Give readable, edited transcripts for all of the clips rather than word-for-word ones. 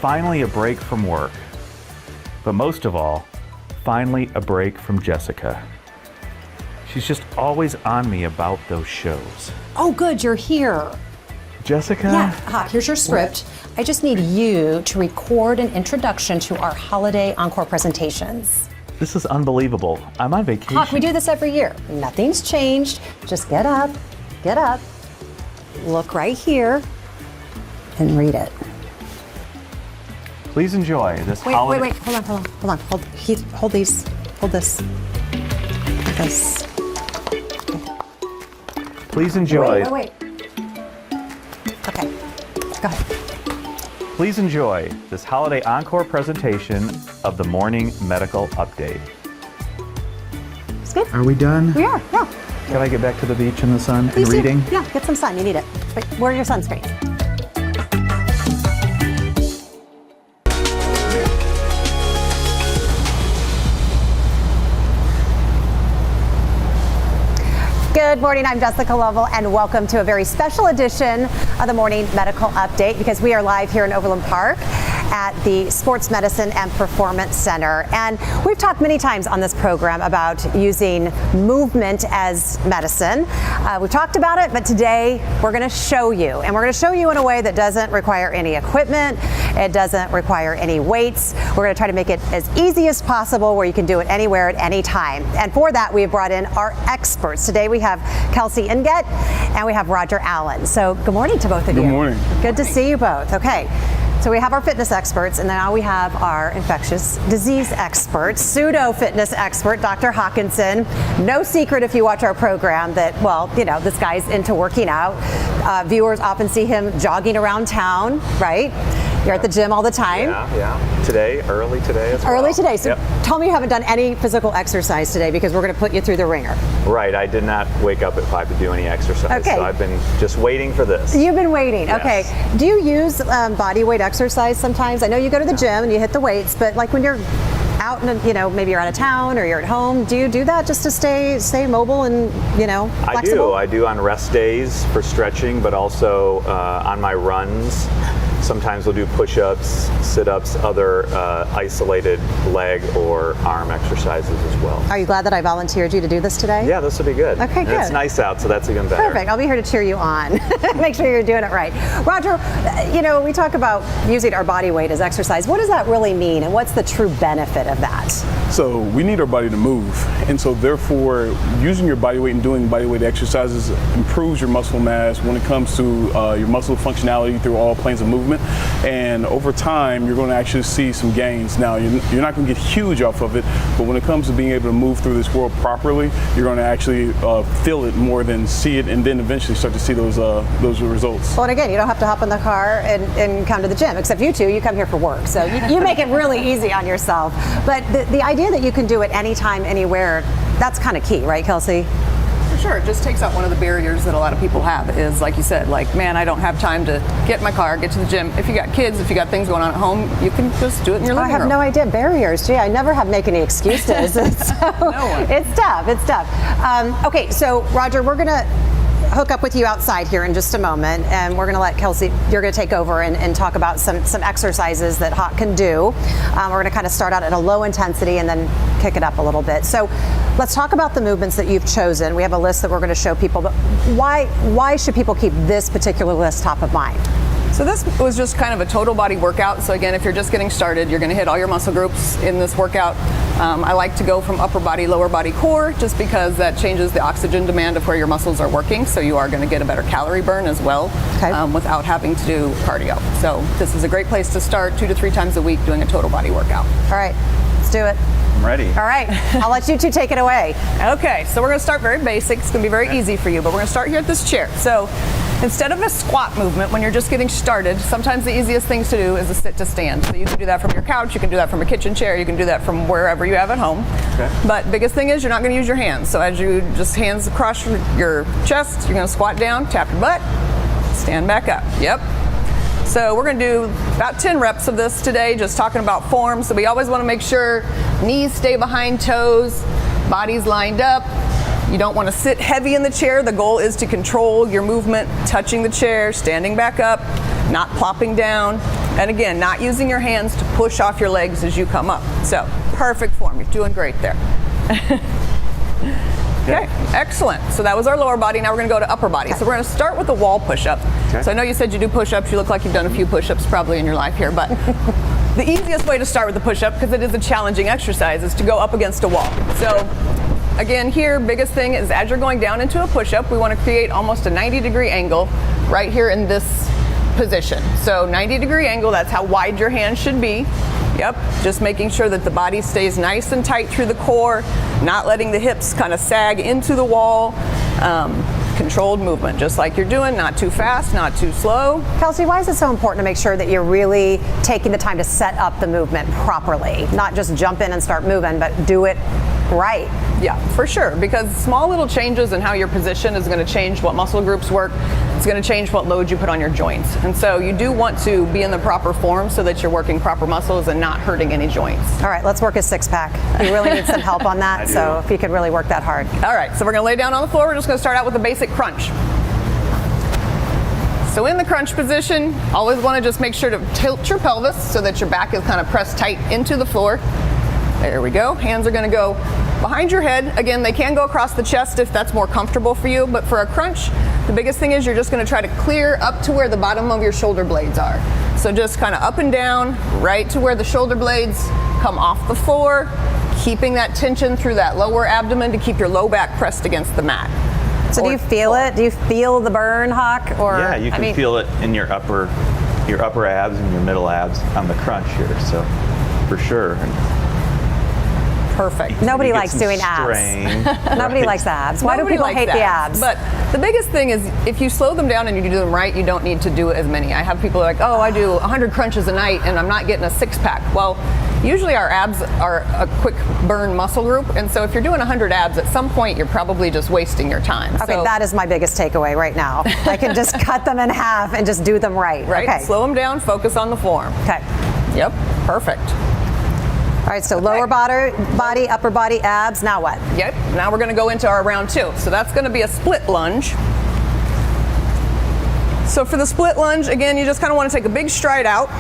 finally a break from work. But most of all, finally a break from Jessica. She's just always on me about those shows. Oh, good, you're here. Jessica? Yeah, here's your script. I just need you to record an introduction to our holiday encore presentations. This is unbelievable. I'm on vacation. Hawk, we do this every year. Nothing's changed. Just get up, look right here, and read it. Please enjoy this holiday. Wait, hold on. Hold these. Hold this. This. Please enjoy. Wait. Okay, go ahead. Please enjoy this holiday encore presentation of the morning medical update. It's good. Are we done? We are, yeah. Can I get back to the beach in the sun and Please do. reading? Yeah, get some sun, you need it. Wait, wear your sunscreen. Good morning, I'm Jessica Lovell, and welcome to a very special edition of the Morning Medical Update, because we are live here in Overland Park at the Sports Medicine and Performance Center. And we've talked many times on this program about using movement as medicine. We've talked about it, but today we're going to show you. And we're going to show you in a way that doesn't require any equipment. It doesn't require any weights. We're going to try to make it as easy as possible where you can do it anywhere at any time. And for that, we've brought in our experts. Today we have Kelsey Inget and we have Roger Allen. So good morning to both of you. Good morning. Good to see you both. Okay. So we have our fitness experts, and now we have our infectious disease expert, pseudo-fitness expert, Dr. Hawkinson. No secret if you watch our program that, well, you know, this guy's into working out. Viewers often see him jogging around town, right? You're at the gym all the time. Yeah. Early today as well. Early today. So Yep. tell me you haven't done any physical exercise today, because we're going to put you through the ringer. Right, I did not wake up at 5 to do any exercise. Okay. So I've been just waiting for this. You've been waiting. Yes. Okay. Do you use body weight exercise sometimes? I know you go to the gym and you hit the weights, but like when you're out and, you know, maybe you're out of town or you're at home, do you do that just to stay mobile and, you know, flexible? I do on rest days for stretching, but also on my runs. Sometimes we'll do push-ups, sit-ups, other isolated leg or arm exercises as well. Are you glad that I volunteered you to do this today? Yeah, this will be good. Okay, And good. it's nice out, so that's even better. Perfect. I'll be here to cheer you on. Make sure you're doing it right. Roger, you know, we talk about using our body weight as exercise. What does that really mean, and what's the true benefit of that? So we need our body to move, and so therefore using your body weight and doing body weight exercises improves your muscle mass when it comes to your muscle functionality through all planes of movement. And over time, you're going to actually see some gains. Now, you're not going to get huge off of it, but when it comes to being able to move through this world properly, you're going to actually feel it more than see it, and then eventually start to see those results. Well, and again, you don't have to hop in the car and come to the gym, except you two, you come here for work. So you make it really easy on yourself. But the idea that you can do it anytime, anywhere, that's kind of key, right, Kelsey? For sure, it just takes out one of the barriers that a lot of people have is, like you said, like, man, I don't have time to get in my car, get to the gym. If you got kids, if you got things going on at home, you can just do it in your living room. I have no idea. Barriers. Gee, I never have make any excuses. So No one. It's tough. It's tough. Okay, so Roger, we're going to hook up with you outside here in just a moment, and we're going to let Kelsey, you're going to take over and talk about some exercises that Hawk can do. We're going to kind of start out at a low intensity and then kick it up a little bit. So let's talk about the movements that you've chosen. We have a list that we're going to show people, but why should people keep this particular list top of mind? So this was just kind of a total body workout. So again, if you're just getting started, you're going to hit all your muscle groups in this workout. I like to go from upper body, lower body, core, just because that changes the oxygen demand of where your muscles are working. So you are going to get a better calorie burn as well, without having to do cardio. So this is a great place to start 2 to 3 times a week doing a total body workout. All right, let's do it. I'm ready. All right, I'll let you two take it away. Okay, so we're going to start very basic. It's going to be very easy for you, but we're going to start here at this chair. So instead of a squat movement when you're just getting started, sometimes the easiest things to do is a sit to stand. So you can do that from your couch, you can do that from a kitchen chair, you can do that from wherever you have at home. Okay. But biggest thing is you're not going to use your hands. So as you just hands across your chest, you're going to squat down, tap your butt, stand back up. Yep. So we're going to do about 10 reps of this today, just talking about form. So we always want to make sure knees stay behind toes, body's lined up, You don't want to sit heavy in the chair. The goal is to control your movement, touching the chair, standing back up, not plopping down, and again, not using your hands to push off your legs as you come up. So, perfect form. You're doing great there. Okay, excellent. So that was our lower body. Now we're going to go to upper body. So we're going to start with the wall push-up. Okay. So I know you said you do push-ups. You look like you've done a few push-ups probably in your life here, but the easiest way to start with the push-up, because it is a challenging exercise, is to go up against a wall. So again, here, biggest thing is as you're going down into a push-up, we want to create almost a 90-degree angle right here in this position. So 90-degree angle, that's how wide your hand should be. Yep, just making sure that the body stays nice and tight through the core, not letting the hips kind of sag into the wall. Controlled movement, just like you're doing, not too fast, not too slow. Kelsey, why is it so important to make sure that you're really taking the time to set up the movement properly? Not just jump in and start moving, but do it right. Yeah, for sure, because small little changes in how your position is going to change what muscle groups work. It's going to change what load you put on your joints. And so you do want to be in the proper form so that you're working proper muscles and not hurting any joints. All right, let's work a six-pack. You really need some help on that, so if you could really work that hard. All right, so we're going to lay down on the floor. We're just going to start out with a basic crunch. So in the crunch position, always want to just make sure to tilt your pelvis so that your back is kind of pressed tight into the floor. There we go. Hands are going to go behind your head. Again, they can go across the chest if that's more comfortable for you, but for a crunch, the biggest thing is you're just going to try to clear up to where the bottom of your shoulder blades are. So just kind of up and down, right to where the shoulder blades come off the floor, keeping that tension through that lower abdomen to keep your low back pressed against the mat. So do you feel it? Do you feel the burn, Hawk? Or Yeah, you can feel it in your upper abs and your middle abs on the crunch here. So for sure. Perfect. Nobody You get likes some doing strain, abs. Nobody right? likes abs. Why do Nobody people likes hate the abs? But the biggest thing is if you slow them down and you do them right, you don't need to do as many. I have people like, oh, I do 100 crunches a night and I'm not getting a six-pack. Well, usually our abs are a quick burn muscle group, and so if you're doing 100 abs, at some point you're probably just wasting your time. Okay, so, that is my biggest takeaway right now. I can just cut them in half and just do them right. right? Okay. Slow them down, focus on the form. Okay. Yep, perfect. All right, so lower body, upper body, abs. Now what? Yep, now we're gonna go into our round two. So that's gonna be a split lunge. So for the split lunge, again, you just kind of want to take a big stride out,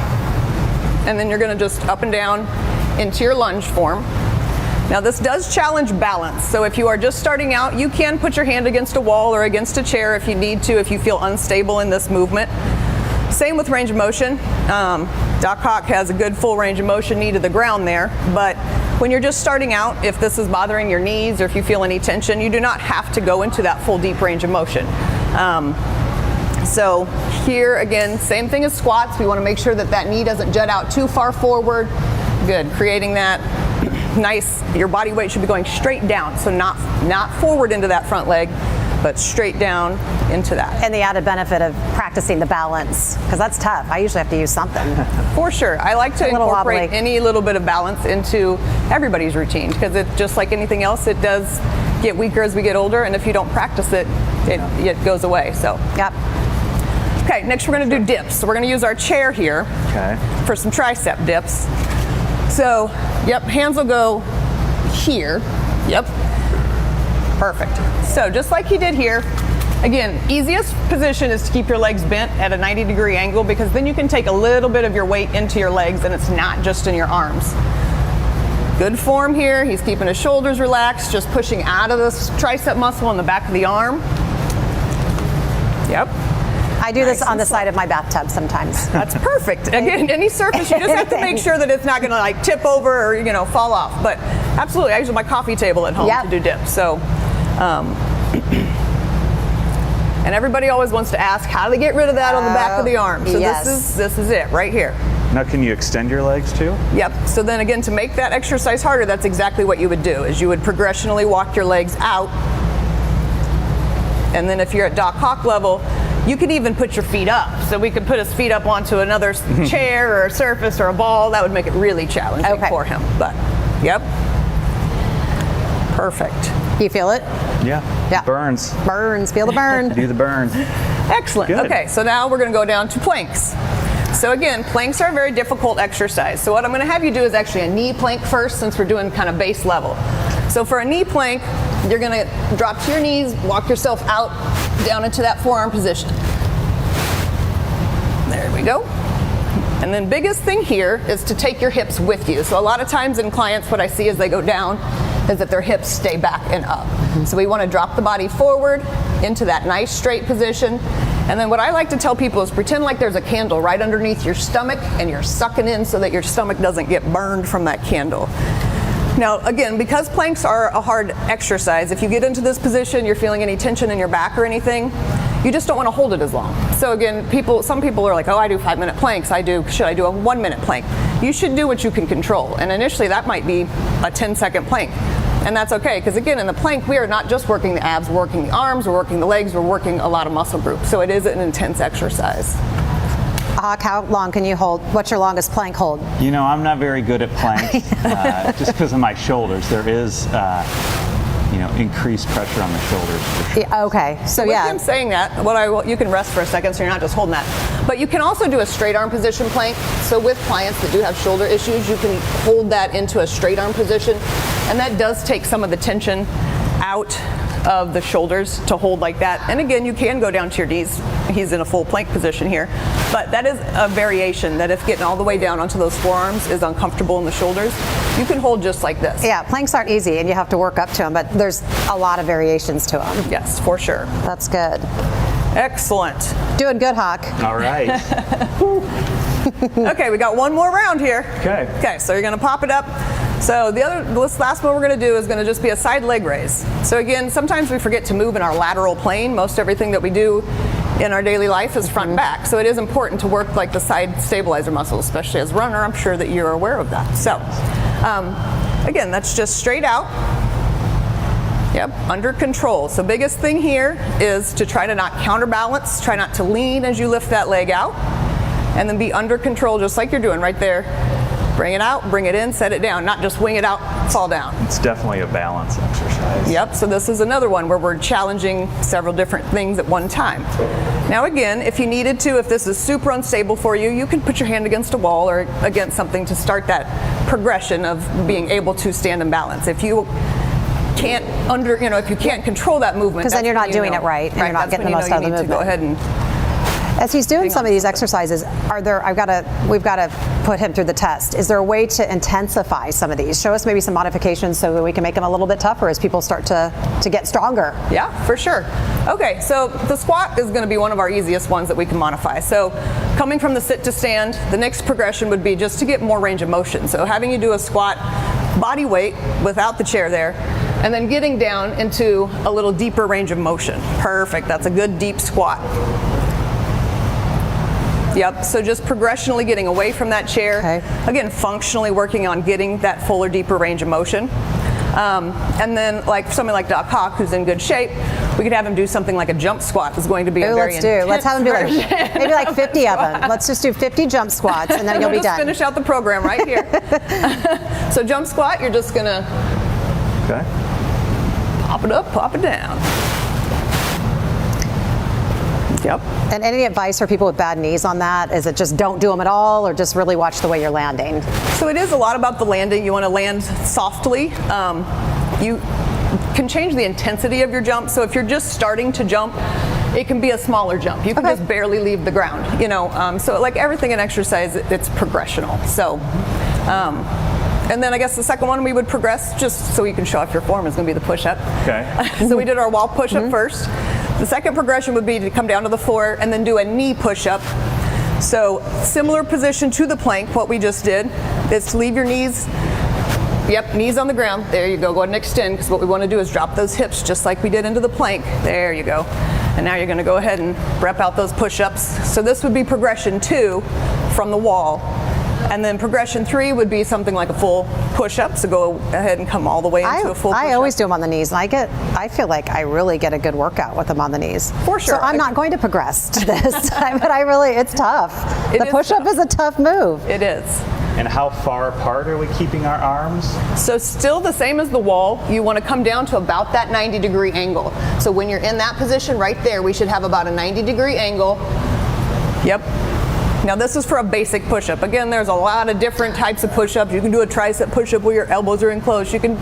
and then you're gonna just up and down into your lunge form. Now this does challenge balance. So if you are just starting out, you can put your hand against a wall or against a chair if you need to, if you feel unstable in this movement. Same with range of motion. Doc Hawk has a good full range of motion knee to the ground there, but when you're just starting out, if this is bothering your knees or if you feel any tension, you do not have to go into that full deep range of motion. So here again, same thing as squats. We want to make sure that that knee doesn't jut out too far forward. Good, creating that nice, your body weight should be going straight down, so not forward into that front leg, but straight down into that. And the added benefit of practicing the balance, because that's tough. I usually have to use something. For sure. I like to little incorporate wobbly. any little bit of balance into everybody's routine, because it, just like anything else, it does get weaker as we get older, and if you don't practice it, it goes away. So. Yep. Okay, next we're going to do dips. So we're going to use our chair here for some tricep dips. So, yep, hands will go here. Yep. Perfect. So just like he did here, again, easiest position is to keep your legs bent at a 90-degree angle, because then you can take a little bit of your weight into your legs and it's not just in your arms. Good form here. He's keeping his shoulders relaxed, just pushing out of this tricep muscle in the back of the arm. Yep. I do this on the side of my bathtub sometimes. That's perfect. Again, any surface, you just have to make sure that it's not going to like tip over or fall off. But absolutely, I use my coffee table at home to do dips. So, and everybody always wants to ask, how do they get rid of that on the back of the arm? So this is it right here. Now can you extend your legs too? Yep. So then again, to make that exercise harder, that's exactly what you would do, is you would progressionally walk your legs out. And then if you're at Doc Hawk level, you could even put your feet up. So we could put his feet up onto another chair or a surface or a ball. That would make it really challenging for him. But, yep. Perfect. You feel it? Yeah. Burns. Burns. Feel the burn. Do the burn. Excellent. Good. Okay, so now we're going to go down to planks. So again, planks are a very difficult exercise. So what I'm going to have you do is actually a knee plank first, since we're doing kind of base level. So for a knee plank, you're gonna drop to your knees, walk yourself out, down into that forearm position. There we go. And then biggest thing here is to take your hips with you. So a lot of times in clients, what I see as they go down is that their hips stay back and up. So we want to drop the body forward into that nice straight position. And then what I like to tell people is pretend like there's a candle right underneath your stomach and you're sucking in so that your stomach doesn't get burned from that candle. Now, again, because planks are a hard exercise, if you get into this position, you're feeling any tension in your back or anything, you just don't want to hold it as long. So again, some people are like, oh, I do 5-minute planks. Should I do a 1-minute plank? You should do what you can control. And initially that might be a 10-second plank. And that's okay, because again, in the plank, we are not just working the abs, we're working the arms, we're working the legs, we're working a lot of muscle groups. So it is an intense exercise. How long can you hold? What's your longest plank hold? You know, I'm not very good at planks just because of my shoulders. There is, increased pressure on the shoulders. For sure. Yeah, okay, so With yeah. him saying that, you can rest for a second so you're not just holding that. But you can also do a straight arm position plank. So with clients that do have shoulder issues, you can hold that into a straight arm position. And that does take some of the tension out of the shoulders to hold like that. And again, you can go down to your knees. He's in a full plank position here. But that is a variation that if getting all the way down onto those forearms is uncomfortable in the shoulders, you can hold just like this. Yeah, planks aren't easy and you have to work up to them, but there's a lot of variations to them. Yes, for sure. That's good. Excellent. Doing good, Hawk. All right. Okay, we got one more round here. Okay. Okay, so you're gonna pop it up. So this last one we're gonna do is gonna just be a side leg raise. So again, sometimes we forget to move in our lateral plane. Most everything that we do in our daily life is front and back. So it is important to work like the side stabilizer muscles, especially as a runner. I'm sure that you're aware of that. So again, that's just straight out. Yep, under control. So biggest thing here is to try to not counterbalance, try not to lean as you lift that leg out, and then be under control just like you're doing right there. Bring it out, bring it in, set it down, not just wing it out, fall down. It's definitely a balance exercise. Yep, so this is another one where we're challenging several different things at one time. Now again, if you needed to, if this is super unstable for you, you can put your hand against a wall or against something to start that progression of being able to stand and balance. If you can't if you can't control that movement, Because then you're not doing it right, and you're not getting the most out of the movement. Go ahead and As he's doing some of these exercises, we've got to put him through the test. Is there a way to intensify some of these? Show us maybe some modifications so that we can make them a little bit tougher as people start to get stronger. Yeah, for sure. Okay, so the squat is going to be one of our easiest ones that we can modify. So coming from the sit to stand, the next progression would be just to get more range of motion. So having you do a squat body weight without the chair there, and then getting down into a little deeper range of motion. Perfect, that's a good deep squat. Yep, so just progressionally getting away from that chair. Okay. Again, functionally working on getting that fuller, deeper range of motion. And then like somebody like Doc Hawk, who's in good shape, we could have him do something like a jump squat. Is going to be a very intense Let's have him do version. maybe like 50 of them. Let's just do 50 jump squats and then you'll be We'll just done. finish out the program right here. So jump squat, you're just gonna Okay. pop it up, pop it down. Yep. And any advice for people with bad knees on that? Is it just don't do them at all, or just really watch the way you're landing? So it is a lot about the landing. You want to land softly. You can change the intensity of your jump. So if you're just starting to jump, it can be a smaller jump. You can just barely leave the ground. So like everything in exercise, it's progressional. So. And then I guess the second one we would progress just so you can show off your form is going to be the push-up. Okay. So we did our wall push-up first. The second progression would be to come down to the floor and then do a knee push-up. So similar position to the plank, what we just did is to leave your knees, knees on the ground. There you go, go ahead and extend, because what we want to do is drop those hips just like we did into the plank. There you go. And now you're going to go ahead and rep out those push-ups. So this would be progression 2 from the wall. And then progression 3 would be something like a full push-up. So go ahead and come all the way into a full push-up. I always do them on the knees, and I feel like I really get a good workout with them on the knees. For sure. So I'm not going to progress to this time, but it's tough. The is push-up tough. is a tough move. It is. And how far apart are we keeping our arms? So still the same as the wall, you want to come down to about that 90-degree angle. So when you're in that position right there, we should have about a 90-degree angle. Yep. Now this is for a basic push-up. Again, there's a lot of different types of push-ups. You can do a tricep push-up where your elbows are enclosed. You can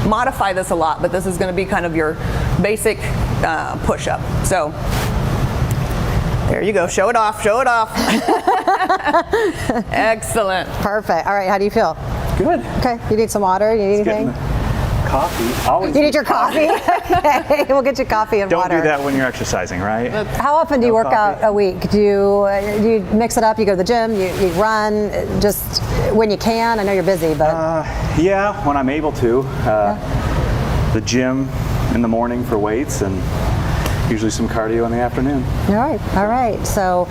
modify this a lot, but this is going to be kind of your basic push-up. So there you go. Show it off. Show it off. Excellent. Perfect. All right, how do you feel? Good. Okay, you need some water? You need anything? Coffee. Always You need your coffee? Okay, we'll get you coffee and Don't water. do that when you're exercising, right? How often do you work out a week? Do you mix it up? You go to the gym, you run, just when you can? I know you're busy, but... Yeah, when I'm able to. The gym in the morning for weights and usually some cardio in the afternoon. All right. So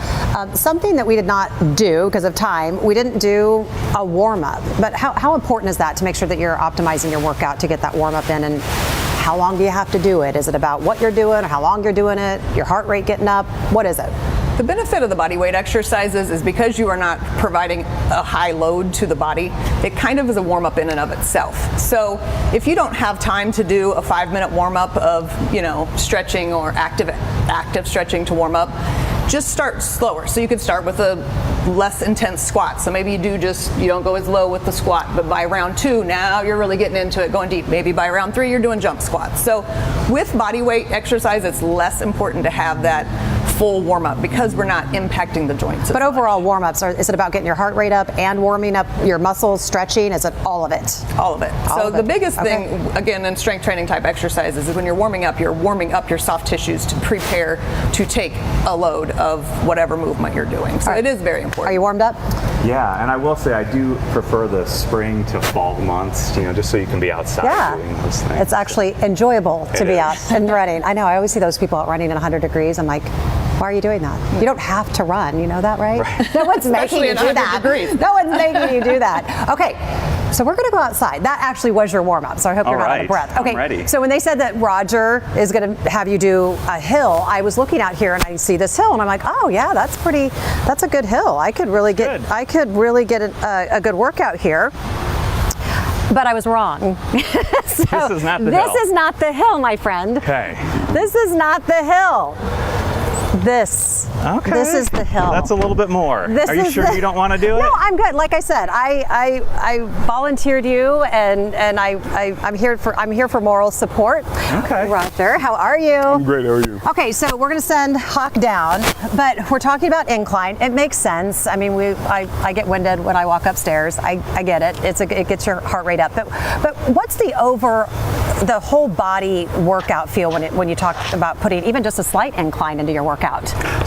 something that we did not do because of time, we didn't do a warm-up. But how important is that to make sure that you're optimizing your workout to get that warm-up in? And how long do you have to do it? Is it about what you're doing, or how long you're doing it, your heart rate getting up? What is it? The benefit of the body weight exercises is because you are not providing a high load to the body, it kind of is a warm-up in and of itself. So if you don't have time to do a 5-minute warm-up of, stretching or active stretching to warm up, just start slower. So you could start with a less intense squat. So maybe you don't go as low with the squat, but by round 2, now you're really getting into it, going deep. Maybe by round 3, you're doing jump squats. So with body weight exercise, it's less important to have that full warm-up because we're not impacting the joints. But overall warm-ups, is it about getting your heart rate up and warming up your muscles, stretching? Is it all of it? All of it. So the biggest thing, again, in strength training type exercises is when you're warming up your soft tissues to prepare to take a load of whatever movement you're doing. So it is very important. Are you warmed up? Yeah, and I will say I do prefer the spring to fall months, just so you can be outside doing those things. It's actually enjoyable to be out and running. I know, I always see those people out running in 100 degrees. I'm like, why are you doing that? You don't have to run, you know that, right? No one's making you do that. No one's making you do that. Okay, so we're gonna go outside. That actually was your warm-up, so I hope you're not out of breath. Okay, I'm ready. So when they said that Roger is gonna have you do a hill, I was looking out here and I see this hill and I'm like, oh yeah, that's a good hill. I could really get a good workout here. But I was wrong. So this is not the hill. This is not the hill, my friend. Okay. This is not the hill. This is the hill. That's a little bit more. Are you sure you don't want to do it? No, I'm good. Like I said, I volunteered you, and I'm here for moral support. Okay. Roger, how are you? I'm great. How are you? Okay, so we're going to send Hawk down, but we're talking about incline. It makes sense. I mean, I get winded when I walk upstairs. I get it. It gets your heart rate up. But what's the whole body workout feel when you talk about putting even just a slight incline into your workout?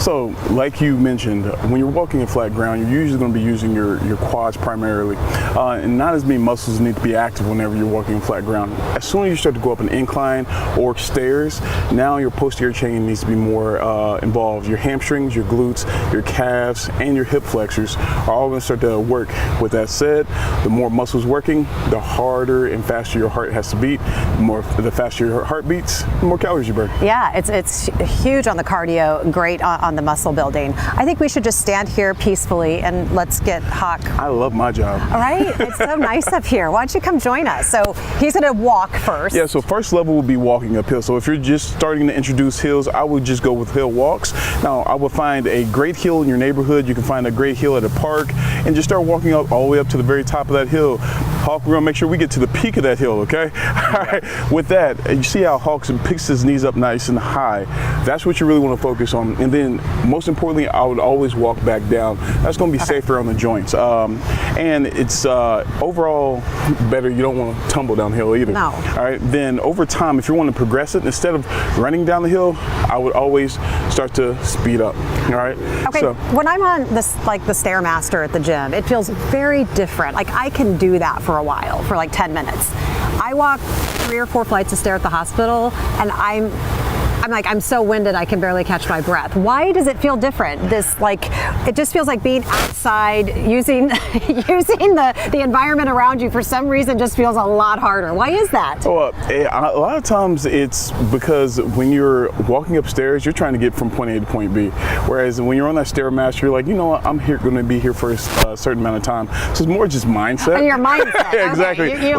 So, like you mentioned, when you're walking in flat ground, you're usually going to be using your quads primarily, and not as many muscles need to be active whenever you're walking in flat ground. As soon as you start to go up an incline or stairs, now your posterior chain needs to be more involved. Your hamstrings, your glutes, your calves, and your hip flexors are all going to start to work. With that said, the more muscles working, the harder and faster your heart has to beat. The faster your heart beats, the more calories you burn. Yeah, it's huge on the cardio, great on the muscle building. I think we should just stand here peacefully and let's get Hawk. I love my job. All right, it's so nice up here. Why don't you come join us? So he's gonna walk first. Yeah, so first level will be walking uphill. So if you're just starting to introduce hills, I would just go with hill walks. Now, I would find a great hill in your neighborhood. You can find a great hill at a park and just start walking up all the way up to the very top of that hill. Hawk, we're gonna make sure we get to the peak of that hill, okay? All right, with that, you see how Hawk picks his knees up nice and high. That's what you really wanna focus on. And then, most importantly, I would always walk back down. That's gonna be safer on the joints. And it's overall better. You don't wanna tumble downhill either. No. All right, then over time, if you wanna progress it, instead of running down the hill, I would always start to speed up, all right? Okay, so when I'm on this, like the Stairmaster at the gym, it feels very different. Like I can do that for a while, for like 10 minutes. I walk 3 or 4 flights of stairs at the hospital and I'm so winded I can barely catch my breath. Why does it feel different? It just feels like being outside, using the environment around you for some reason just feels a lot harder. Why is that? Well, a lot of times it's because when you're walking upstairs, you're trying to get from point A to point B. Whereas when you're on that Stairmaster, you're like, you know what, I'm going to be here for a certain amount of time. So it's more just mindset. And your mindset. Exactly. Okay.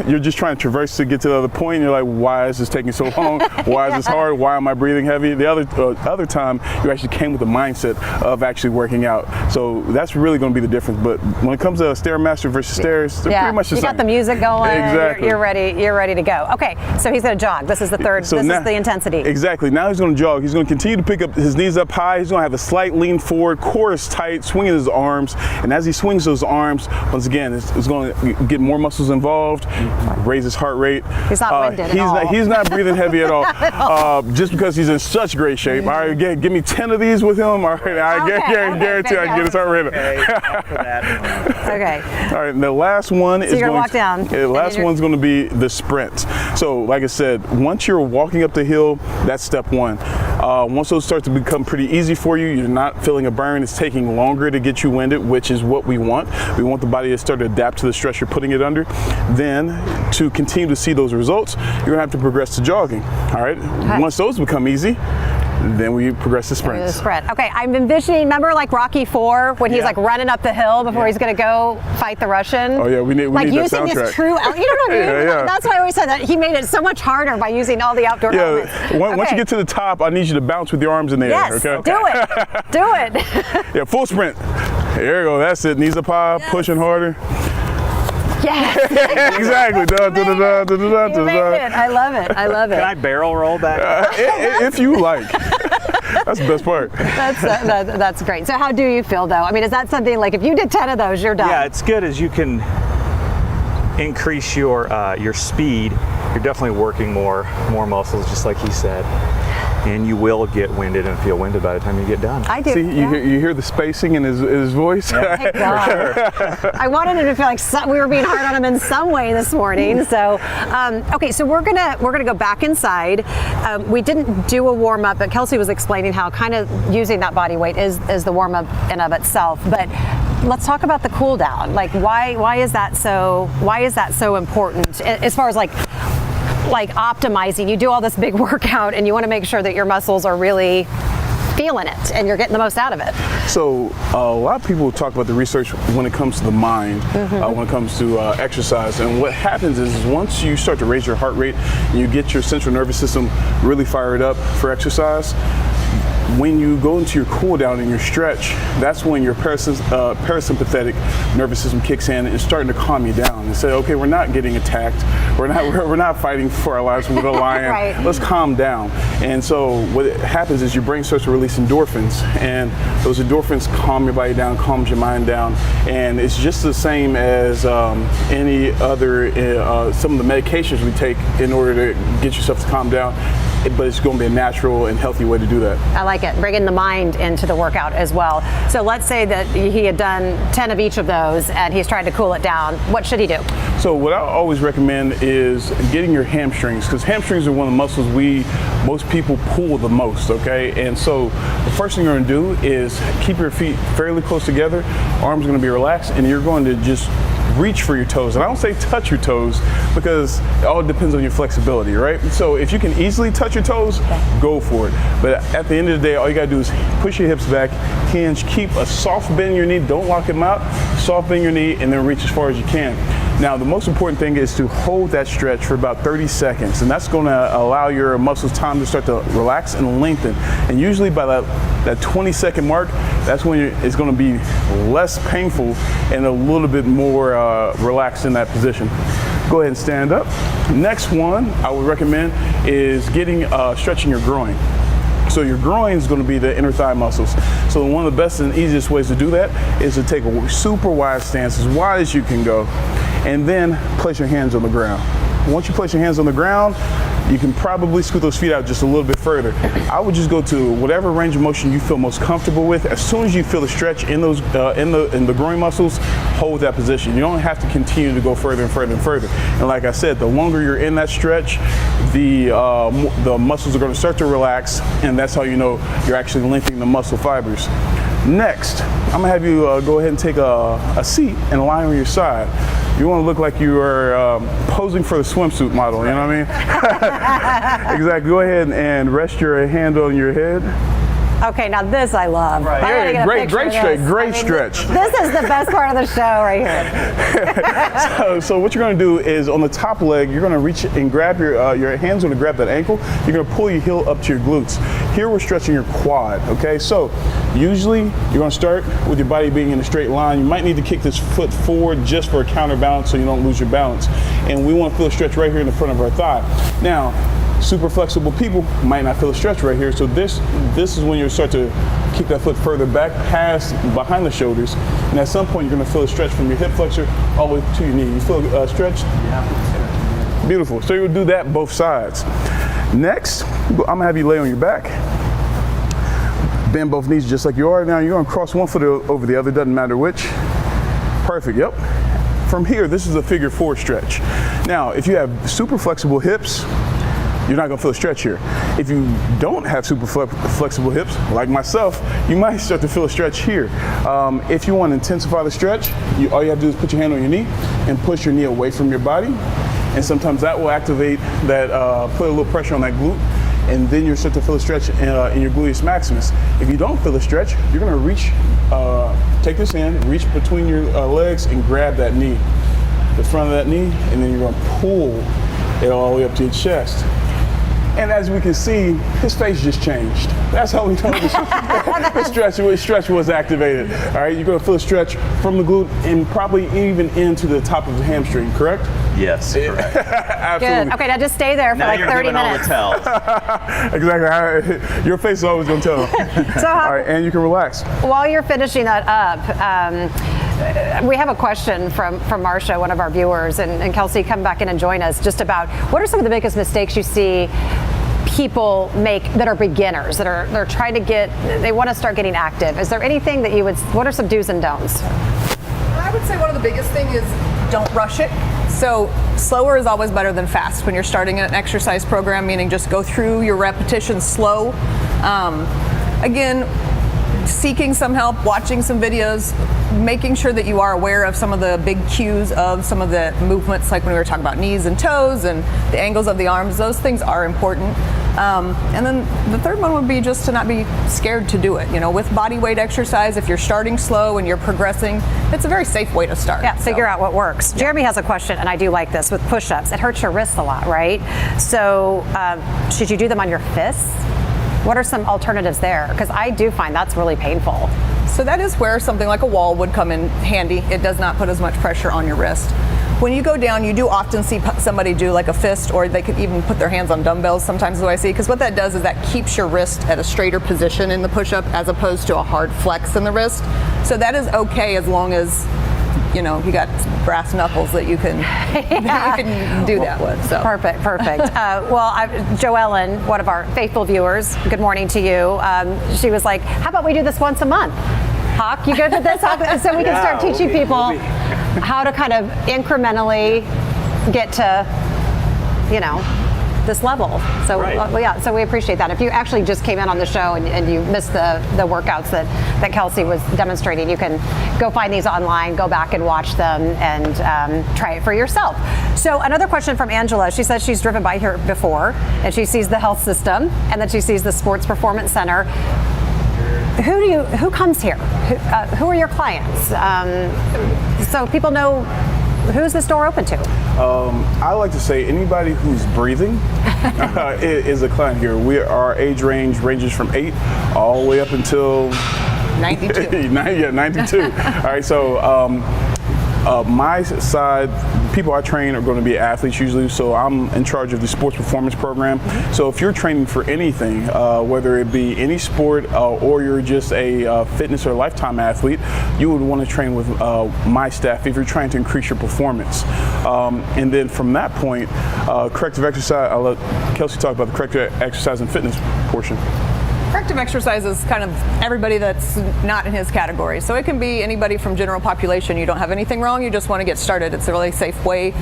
You're just trying to traverse to get to the other point. And you're like, why is this taking so long? Why is this hard? Why am I breathing heavy? The other time, you actually came with the mindset of actually working out. So that's really going to be the difference. But when it comes to Stairmaster versus stairs, they're pretty much the same. You got the music going. Exactly. You're ready to go. Okay, so he's going to jog. This is the third. This is the intensity. Exactly. Now he's going to jog. He's going to continue to pick up his knees up high. He's going to have a slight lean forward. Core is tight, swinging his arms. And as he swings those arms, once again, it's going to get more muscles involved, raise his heart rate. He's not winded at all. He's not breathing heavy at all. Just because he's in such great shape. All right, give me 10 of these with him. All right, I guarantee I can get his heart rate up. Okay. All right, and the last one is you're going to walk down. The last one's going to be the sprint. So, like I said, once you're walking up the hill, that's step one. Once those start to become pretty easy for you, you're not feeling a burn. It's taking longer to get you winded, which is what we want. We want the body to start to adapt to the stress you're putting it under. Then, to continue to see those results, you're going to have to progress to jogging. All right. Once those become easy, then we progress to sprints. The sprint. Okay, I'm envisioning, remember like Rocky IV when he's like running up the hill before he's going to go fight the Russian? Oh yeah, we need like that using soundtrack. this true, you know what I mean? Yeah. That's why I always said that he made it so much harder by using all the outdoor elements. Once you get to the top, I need you to bounce with your arms in the air. Okay? Do it. Do it. Yeah, full sprint. There you go. That's it. Knees up high, pushing harder. Yes. Exactly. You made it. I love it. I love it. Can I barrel roll back? If you like. That's the best part. That's great. So how do you feel though? I mean, is that something like if you did 10 of those, you're done? Yeah, it's good as you can increase your speed. You're definitely working more muscles, just like he said. And you will get winded and feel winded by the time you get done. I do. See, you hear the spacing in his voice? Thank God. I wanted him to feel like we were being hard on him in some way this morning. So, okay, so we're gonna go back inside. We didn't do a warm up, but Kelsey was explaining how kind of using that body weight is the warm up in of itself. But let's talk about the cool down. Like, why is that so important as far as like optimizing? You do all this big workout and you want to make sure that your muscles are really feeling it and you're getting the most out of it. So a lot of people talk about the research when it comes to the mind, when it comes to exercise. And what happens is once you start to raise your heart rate and you get your central nervous system really fired up for exercise, when you go into your cool down and your stretch, that's when your parasympathetic nervous system kicks in and is starting to calm you down and say, okay, we're not getting attacked. We're not fighting for our lives with a lion. Right. Let's calm down. And so what happens is your brain starts to release endorphins, and those endorphins calm your body down, calms your mind down. And it's just the same as any other, some of the medications we take in order to get yourself to calm down. But it's going to be a natural and healthy way to do that. I like it, bringing the mind into the workout as well. So let's say that he had done 10 of each of those and he's trying to cool it down. What should he do? So what I always recommend is getting your hamstrings, because hamstrings are one of the muscles most people pull the most, okay? And so the first thing you're going to do is keep your feet fairly close together, arms are going to be relaxed, and you're going to just reach for your toes. And I don't say touch your toes because it all depends on your flexibility, right? So if you can easily touch your toes, go for it. But at the end of the day, all you gotta do is push your hips back, hinge, keep a soft bend in your knee, don't lock them out, soft bend your knee, and then reach as far as you can. Now, the most important thing is to hold that stretch for about 30 seconds, and that's gonna allow your muscles time to start to relax and lengthen. And usually by that 20-second mark, that's when it's gonna be less painful and a little bit more relaxed in that position. Go ahead and stand up. Next one I would recommend is stretching your groin. So your groin is going to be the inner thigh muscles. So one of the best and easiest ways to do that is to take a super wide stance, as wide as you can go, and then place your hands on the ground. Once you place your hands on the ground, you can probably scoot those feet out just a little bit further. I would just go to whatever range of motion you feel most comfortable with. As soon as you feel the stretch in those in the groin muscles, hold that position. You don't have to continue to go further and further and further. And like I said, the longer you're in that stretch, the muscles are going to start to relax, and that's how you know you're actually lengthening the muscle fibers. Next, I'm gonna have you go ahead and take a seat and lie on your side. You want to look like you are posing for the swimsuit model, you know what I mean? Exactly. Go ahead and rest your hand on your head. Okay, now this I love. Right. I gotta Yeah, get a great picture of stretch, this. great stretch. This is the best part of the show right here. So what you're going to do is on the top leg, you're going to reach and grab your hands going to grab that ankle. You're going to pull your heel up to your glutes. Here we're stretching your quad. Okay, so usually you're going to start with your body being in a straight line. You might need to kick this foot forward just for a counterbalance so you don't lose your balance. And we want to feel a stretch right here in the front of our thigh. Now, super flexible people might not feel a stretch right here. So this is when you start to kick that foot further back past behind the shoulders. And at some point you're going to feel a stretch from your hip flexor all the way to your knee. You feel a stretch? Yeah. Beautiful. So you'll do that both sides. Next, I'm going to have you lay on your back. Bend both knees just like you are. Now you're going to cross one foot over the other, doesn't matter which. Perfect, yep. From here, this is a figure 4 stretch. Now, if you have super flexible hips, you're not gonna feel a stretch here. If you don't have super flexible hips, like myself, you might start to feel a stretch here. If you want to intensify the stretch, all you have to do is put your hand on your knee and push your knee away from your body. And sometimes that will activate that, put a little pressure on that glute, and then you'll start to feel a stretch in your gluteus maximus. If you don't feel a stretch, you're gonna reach, take this hand, reach between your legs and grab that knee, the front of that knee, and then you're gonna pull it all the way up to your chest. And as we can see, his face just changed. That's how we know the stretch was activated. All right, you're gonna feel a stretch from the glute and probably even into the top of the hamstring, correct? Yes, correct. Absolutely. Good. Okay, now just stay there for Now like you're 30 giving all minutes. the tells. Exactly. Your face is always gonna tell. So All right, and you can relax. while you're finishing that up, we have a question from Marsha, one of our viewers, and Kelsey, come back in and join us, just about what are some of the biggest mistakes you see people make that are beginners, they're trying to they want to start getting active. Is there anything that what are some do's and don'ts? I would say one of the biggest thing is don't rush it. So slower is always better than fast when you're starting an exercise program, meaning just go through your repetitions slow. Again, seeking some help, watching some videos, making sure that you are aware of some of the big cues of some of the movements, like when we were talking about knees and toes and the angles of the arms. Those things are important. And then the third one would be just to not be scared to do it. You know, with body weight exercise, if you're starting slow and you're progressing, it's a very safe way to start. Yeah, figure out what works. Yeah. Jeremy has a question, and I do like this, with push-ups. It hurts your wrists a lot, right? So should you do them on your fists? What are some alternatives there? Because I do find that's really painful. So that is where something like a wall would come in handy. It does not put as much pressure on your wrist. When you go down, you do often see somebody do like a fist, or they could even put their hands on dumbbells sometimes, what I see, because what that does is that keeps your wrist at a straighter position in the push-up as opposed to a hard flex in the wrist. So that is okay as long as, you know, you got brass knuckles that you can, yeah, you can do that with. So. Perfect. Joellen, one of our faithful viewers, good morning to you. She was like, how about we do this once a month? Hawk, you good with this? So we can start teaching people how to kind of incrementally get to, you know, this level. So right. So we appreciate that. If you actually just came in on the show and you missed the workouts that Kelsey was demonstrating, you can go find these online, go back and watch them, and try it for yourself. So another question from Angela. She says she's driven by here before, and she sees the health system, and then she sees the Sports Performance Center. Who comes here? Who are your clients? So people know, who's the store open to? I like to say anybody who's breathing is a client here. Our age ranges from 8 all the way up until 92. 92. All right, so my side, people I train are going to be athletes usually, so I'm in charge of the sports performance program. So if you're training for anything, whether it be any sport or you're just a fitness or lifetime athlete, you would want to train with my staff if you're trying to increase your performance. And then from that point, corrective exercise, I'll let Kelsey talk about the corrective exercise and fitness portion. Corrective exercise is kind of everybody that's not in his category. So it can be anybody from general population. You don't have anything wrong, you just want to get started. It's a really safe way,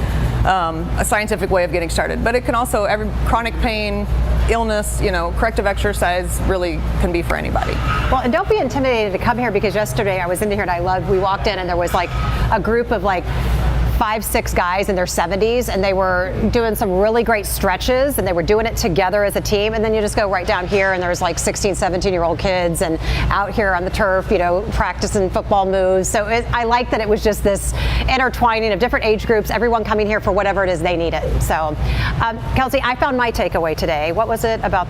a scientific way of getting started. But it can also, every chronic pain, illness, you know, corrective exercise really can be for anybody. Well, and don't be intimidated to come here, because yesterday I was in here and we walked in and there was like a group of like 5, 6 guys in their 70s, and they were doing some really great stretches, and they were doing it together as a team. And then you just go right down here, and there's like 16, 17-year-old kids, and out here on the turf, practicing football moves. So I like that it was just this intertwining of different age groups, everyone coming here for whatever it is they needed. So, Kelsey, I found my takeaway today. What was it about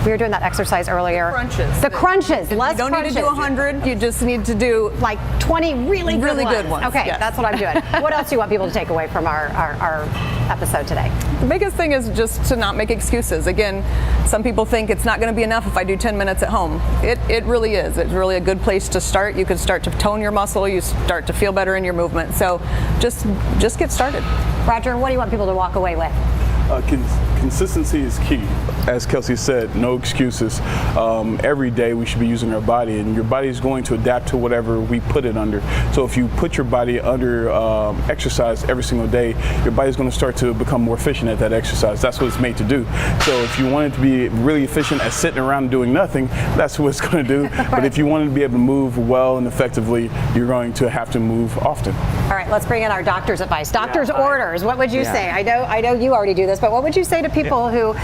we were doing that exercise earlier? Crunches. The crunches. Less You don't crunches. need to do 100. You just need to do like 20 really good ones. Okay, yes. That's what I'm doing. What else do you want people to take away from our episode today? The biggest thing is just to not make excuses. Again, some people think it's not going to be enough if I do 10 minutes at home. It really is. It's really a good place to start. You can start to tone your muscle. You start to feel better in your movement. So just get started. Roger, what do you want people to walk away with? Consistency is key. As Kelsey said, no excuses. Every day we should be using our body, and your body is going to adapt to whatever we put it under. So if you put your body under exercise every single day, your body is going to start to become more efficient at that exercise. That's what it's made to do. So if you want it to be really efficient at sitting around and doing nothing, that's what it's going to do. Right. But if you want it to be able to move well and effectively, you're going to have to move often. All right, let's bring in our doctor's advice. Doctor's orders. What would you say? I know you already do this, but what would you say to people who,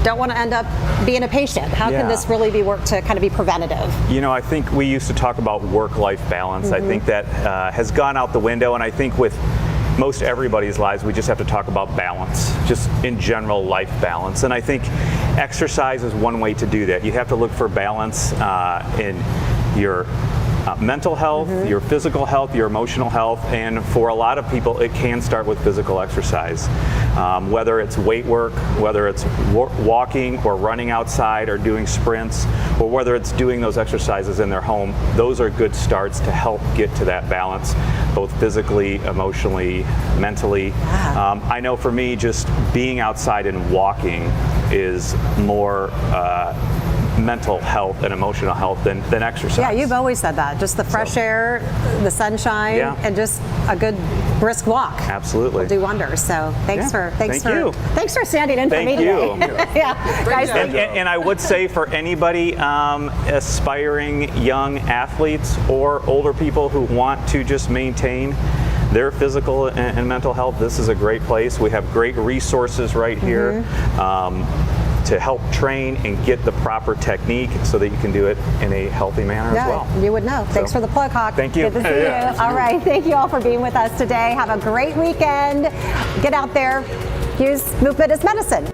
don't want to end up being a patient? How can this really be worked to kind of be preventative? I think we used to talk about work-life balance. I think that has gone out the window, and I think with most everybody's lives, we just have to talk about balance, just in general life balance. And I think exercise is one way to do that. You have to look for balance in your mental health, your physical health, your emotional health, and for a lot of people it can start with physical exercise. Whether it's weight work, whether it's walking or running outside or doing sprints, or whether it's doing those exercises in their home, those are good starts to help get to that balance, both physically, emotionally, mentally. I know for me, just being outside and walking is more mental health and emotional health than exercise. Yeah, you've always said that. Just the fresh air, the sunshine, and just a good brisk walk. Absolutely. Will do wonders. So thanks for standing in for me Thank today. you. Guys, thank you. And I would say for anybody aspiring young athletes or older people who want to just maintain their physical and mental health, this is a great place. We have great resources right here to help train and get the proper technique so that you can do it in a healthy manner as well. You would know. Thanks for the plug, Hawk. Thank you. Good to see you. All right. Thank you all for being with us today. Have a great weekend. Get out there. Use movement as medicine.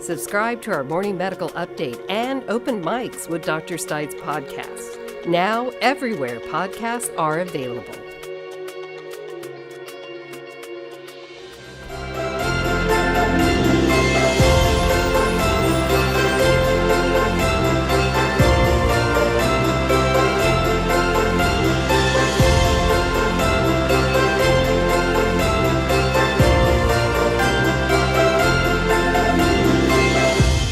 Subscribe to our morning medical update and open mics with Dr. Stites podcast. Now everywhere podcasts are available.